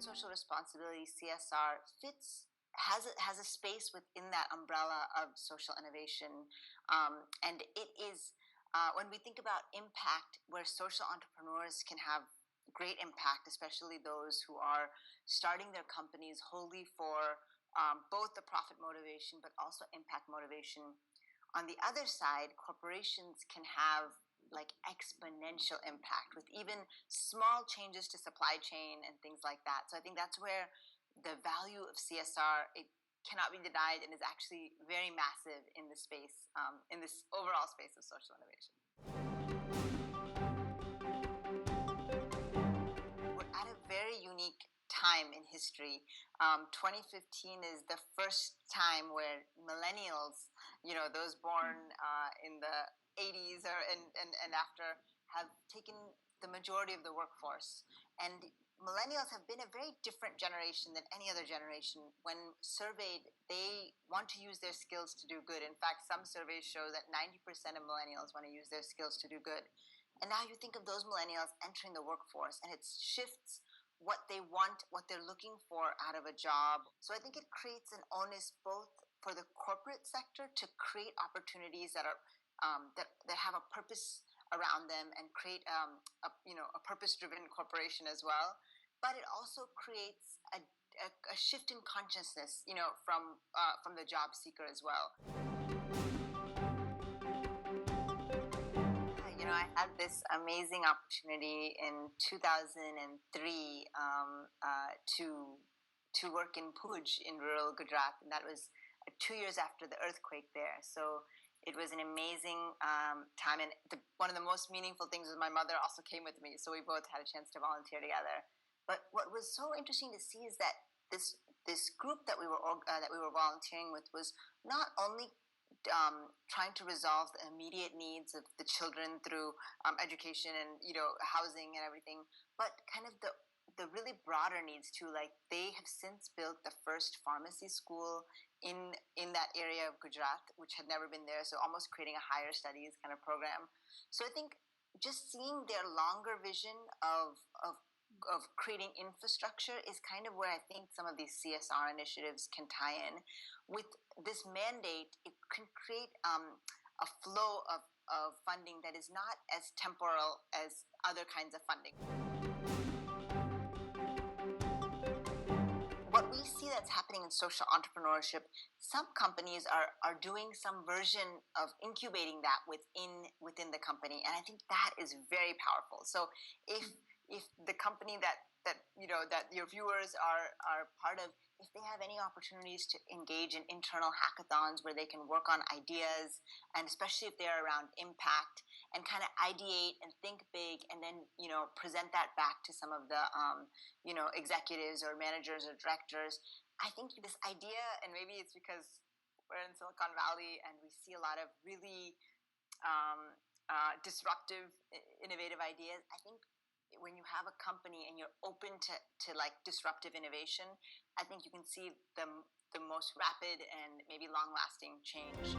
corporate social responsibility, CSR, has a space within that umbrella of social innovation, and it is when we think about impact, where social entrepreneurs can have great impact, especially those who are starting their companies wholly for both the profit motivation but also impact motivation. On the other side, corporations can have like exponential impact with even small changes to supply chain and things like that. So I think that's where the value of CSR, it cannot be denied, and is actually very massive in the space, in this overall space of social innovation. We're at a very unique time in history. 2015 is the first time where millennials, those born in the 80s and after, have taken the majority of the workforce. And millennials have been a very different generation than any other generation. When surveyed, they want to use their skills to do good. In fact, some surveys show that 90% of millennials want to use their skills to do good. And now you think of those millennials entering the workforce, and it shifts what they want, what they're looking for out of a job. So I think it creates an onus both for the corporate sector to create opportunities that are that have a purpose around them and create a purpose-driven corporation as well. But it also creates a shift in consciousness, from the job seeker as well. I had this amazing opportunity in 2003 to work in Bhuj in rural Gujarat, and that was 2 years after the earthquake there. So it was an amazing time, and one of the most meaningful things was my mother also came with me, so we both had a chance to volunteer together. But what was so interesting to see is that this group that we were volunteering with was not only trying to resolve the immediate needs of the children through education and housing and everything, but kind of the really broader needs too. Like, they have since built the first pharmacy school in that area of Gujarat, which had never been there, so almost creating a higher studies kind of program. So I think just seeing their longer vision of creating infrastructure is kind of where I think some of these CSR initiatives can tie in. With this mandate, it can create a flow of funding that is not as temporal as other kinds of funding. What we see that's happening in social entrepreneurship, some companies are doing some version of incubating that within the company, and I think that is very powerful. So if the company that your viewers are part of, if they have any opportunities to engage in internal hackathons where they can work on ideas, and especially if they're around impact, and kind of ideate and think big, and then present that back to some of the executives or managers or directors. I think this idea, and maybe it's because we're in Silicon Valley and we see a lot of really disruptive, innovative ideas. I think when you have a company and you're open to like disruptive innovation, I think you can see the most rapid and maybe long-lasting change.